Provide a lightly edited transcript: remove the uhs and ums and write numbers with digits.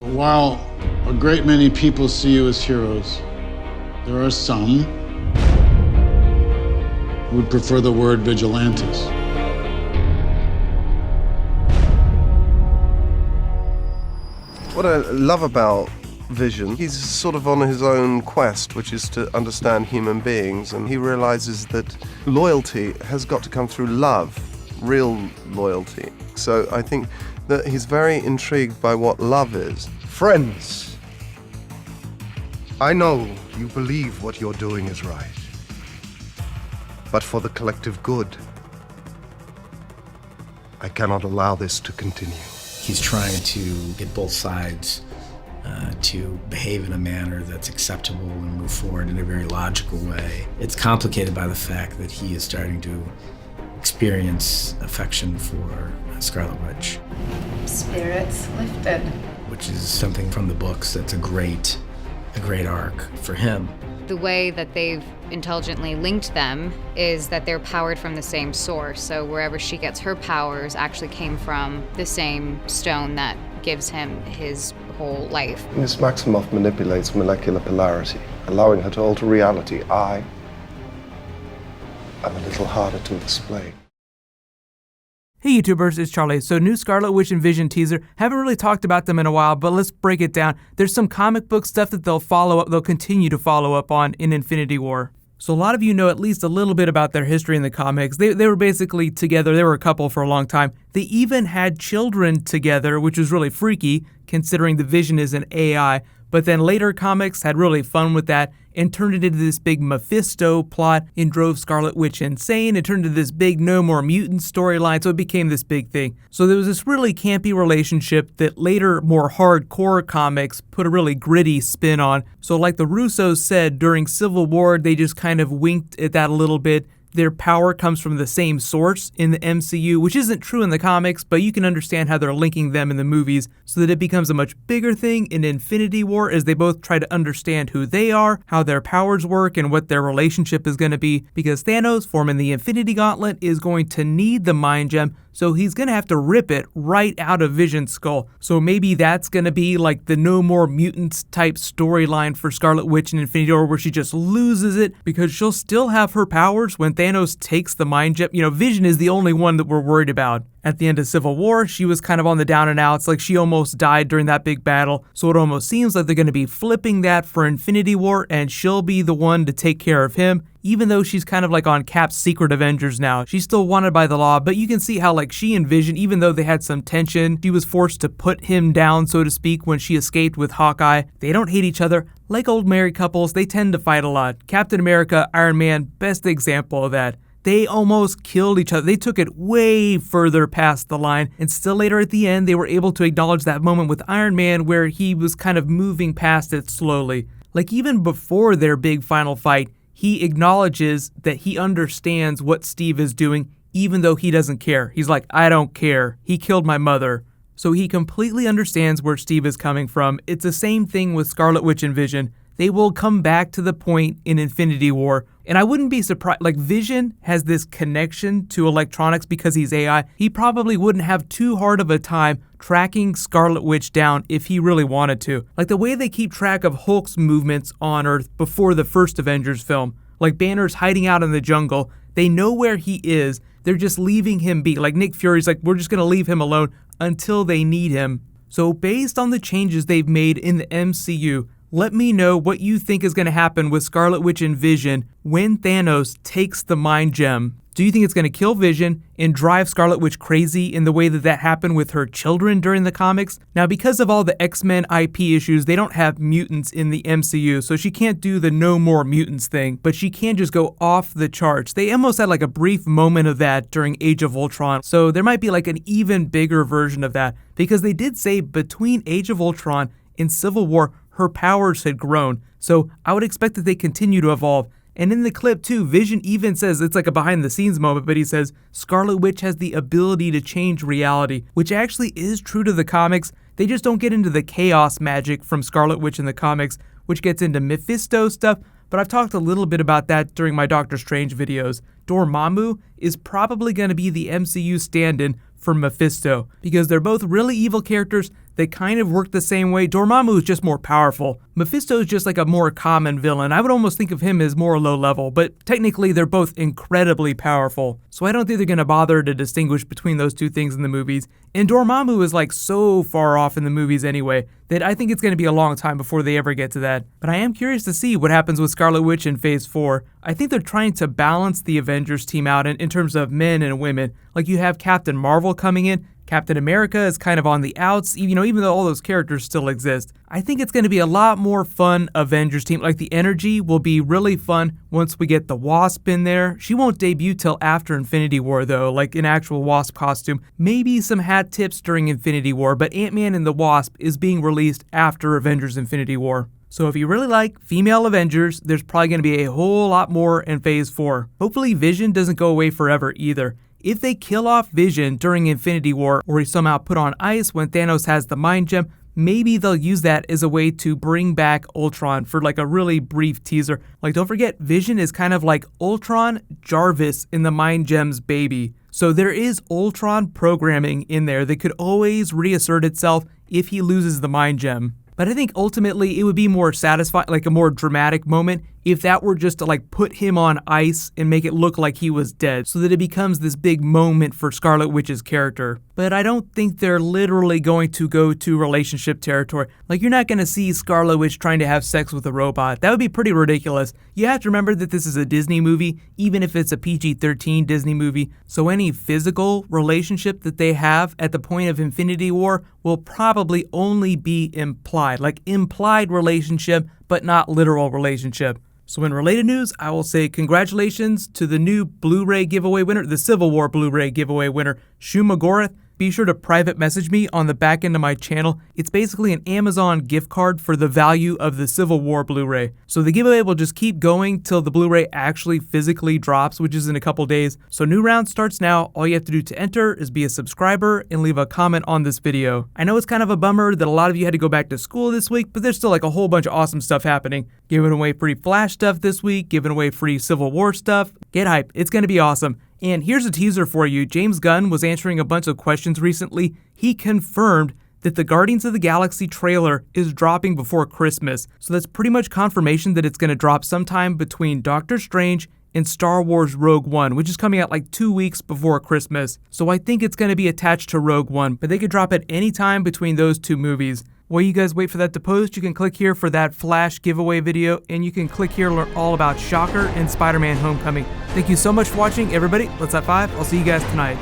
While a great many people see you as heroes, there are some who would prefer the word vigilantes. What I love about Vision, he's sort of on his own quest, which is to understand human beings, and he realizes that loyalty has got to come through love, real loyalty. So I think that he's very intrigued by what love is. Friends, I know you believe what you're doing is right, but for the collective good, I cannot allow this to continue. He's trying to get both sides to behave in a manner that's acceptable and move forward in a very logical way. It's complicated by the fact that he is starting to experience affection for Scarlet Witch. Spirits lifted. Which is something from the books that's a great arc for him. The way that they've intelligently linked them is that they're powered from the same source. So wherever she gets her powers actually came from the same stone that gives him his whole life. Miss Maximoff manipulates molecular polarity, allowing her to alter reality. I'm a little harder to explain. Hey YouTubers, it's Charlie. So new Scarlet Witch and Vision teaser. Haven't really talked about them in a while, but let's break it down. There's some comic book stuff that they'll continue to follow up on in Infinity War. So a lot of you know at least a little bit about their history in the comics. They were basically together. They were a couple for a long time. They even had children together, which was really freaky considering the Vision is an AI. But then later comics had really fun with that and turned it into this big Mephisto plot and drove Scarlet Witch insane. It turned into this big No More Mutants storyline, so it became this big thing. So there was this really campy relationship that later more hardcore comics put a really gritty spin on. So like the Russos said, during Civil War, they just kind of winked at that a little bit. Their power comes from the same source in the MCU, which isn't true in the comics, but you can understand how they're linking them in the movies so that it becomes a much bigger thing in Infinity War as they both try to understand who they are, how their powers work, and what their relationship is going to be, because Thanos, forming the Infinity Gauntlet, is going to need the Mind Gem, so he's going to have to rip it right out of Vision's skull. So maybe that's going to be like the No More Mutants type storyline for Scarlet Witch in Infinity War, where she just loses it because she'll still have her powers when Thanos takes the Mind Gem. You know, Vision is the only one that we're worried about. At the end of Civil War, she was kind of on the down and outs, like she almost died during that big battle, so it almost seems like they're going to be flipping that for Infinity War, and she'll be the one to take care of him, even though she's kind of like on Cap's secret Avengers now. She's still wanted by the law, but you can see how like she and Vision, even though they had some tension, she was forced to put him down, so to speak, when she escaped with Hawkeye. They don't hate each other. Like old married couples, they tend to fight a lot. Captain America, Iron Man, best example of that. They almost killed each other. They took it way further past the line, and still later at the end, they were able to acknowledge that moment with Iron Man where he was kind of moving past it slowly. Like even before their big final fight, he acknowledges that he understands what Steve is doing, even though he doesn't care. He's like, I don't care. He killed my mother. So he completely understands where Steve is coming from. It's the same thing with Scarlet Witch and Vision. They will come back to the point in Infinity War. And I wouldn't be surprised, like Vision has this connection to electronics because he's AI. He probably wouldn't have too hard of a time tracking Scarlet Witch down if he really wanted to. Like the way they keep track of Hulk's movements on Earth before the first Avengers film. Like Banner's hiding out in the jungle. They know where he is. They're just leaving him be. Like Nick Fury's like, we're just going to leave him alone until they need him. So based on the changes they've made in the MCU, let me know what you think is going to happen with Scarlet Witch and Vision when Thanos takes the Mind Gem. Do you think it's going to kill Vision and drive Scarlet Witch crazy in the way that happened with her children during the comics? Now, because of all the X-Men IP issues, they don't have mutants in the MCU, so she can't do the No More Mutants thing, but she can just go off the charts. They almost had like a brief moment of that during Age of Ultron, so there might be like an even bigger version of that, because they did say between Age of Ultron and Civil War, her powers had grown, so I would expect that they continue to evolve. And in the clip too, Vision even says, it's like a behind the scenes moment, but he says, Scarlet Witch has the ability to change reality, which actually is true to the comics. They just don't get into the chaos magic from Scarlet Witch in the comics, which gets into Mephisto stuff, but I've talked a little bit about that during my Doctor Strange videos. Dormammu is probably going to be the MCU stand-in for Mephisto, because they're both really evil characters They kind of work the same way. Dormammu is just more powerful. Mephisto is just like a more common villain. I would almost think of him as more low level, but technically they're both incredibly powerful. So I don't think they're going to bother to distinguish between those two things in the movies. And Dormammu is like so far off in the movies anyway that I think it's going to be a long time before they ever get to that. But I am curious to see what happens with Scarlet Witch in Phase 4. I think they're trying to balance the Avengers team out in terms of men and women. Like you have Captain Marvel coming in. Captain America is kind of on the outs, even though all those characters still exist. I think it's going to be a lot more fun Avengers team. Like the energy will be really fun once we get the Wasp in there. She won't debut till after Infinity War though, like an actual Wasp costume. Maybe some hat tips during Infinity War, but Ant-Man and the Wasp is being released after Avengers Infinity War. So if you really like female Avengers, there's probably going to be a whole lot more in Phase 4. Hopefully Vision doesn't go away forever either. If they kill off Vision during Infinity War, or he's somehow put on ice when Thanos has the Mind Gem, maybe they'll use that as a way to bring back Ultron for like a really brief teaser. Like don't forget, Vision is kind of like Ultron Jarvis in the Mind Gem's baby. So there is Ultron programming in there that could always reassert itself if he loses the Mind Gem. But I think ultimately it would be more satisfying, like a more dramatic moment, if that were just to like put him on ice and make it look like he was dead, so that it becomes this big moment for Scarlet Witch's character. But I don't think they're literally going to go to relationship territory. Like you're not going to see Scarlet Witch trying to have sex with a robot. That would be pretty ridiculous. You have to remember that this is a Disney movie, even if it's a PG-13 Disney movie. So any physical relationship that they have at the point of Infinity War will probably only be implied. Like implied relationship, but not literal relationship. So in related news, I will say congratulations to the new Blu-ray giveaway winner, the Civil War Blu-ray giveaway winner, Shuma Gorath. Be sure to private message me on the back end of my channel. It's basically an Amazon gift card for the value of the Civil War Blu-ray. So the giveaway will just keep going till the Blu-ray actually physically drops, which is in a couple days. So new round starts now. All you have to do to enter is be a subscriber and leave a comment on this video. I know it's kind of a bummer that a lot of you had to go back to school this week, but there's still like a whole bunch of awesome stuff happening. Giving away free Flash stuff this week, giving away free Civil War stuff. Get hyped. It's going to be awesome. And here's a teaser for you. James Gunn was answering a bunch of questions recently. He confirmed that the Guardians of the Galaxy trailer is dropping before Christmas. So that's pretty much confirmation that it's going to drop sometime between Doctor Strange and Star Wars Rogue One, which is coming out like 2 weeks before Christmas. So I think it's going to be attached to Rogue One, but they could drop it any time between those two movies. While you guys wait for that to post, you can click here for that Flash giveaway video, and you can click here to learn all about Shocker and Spider-Man Homecoming. Thank you so much for watching, everybody. Let's high five. I'll see you guys tonight.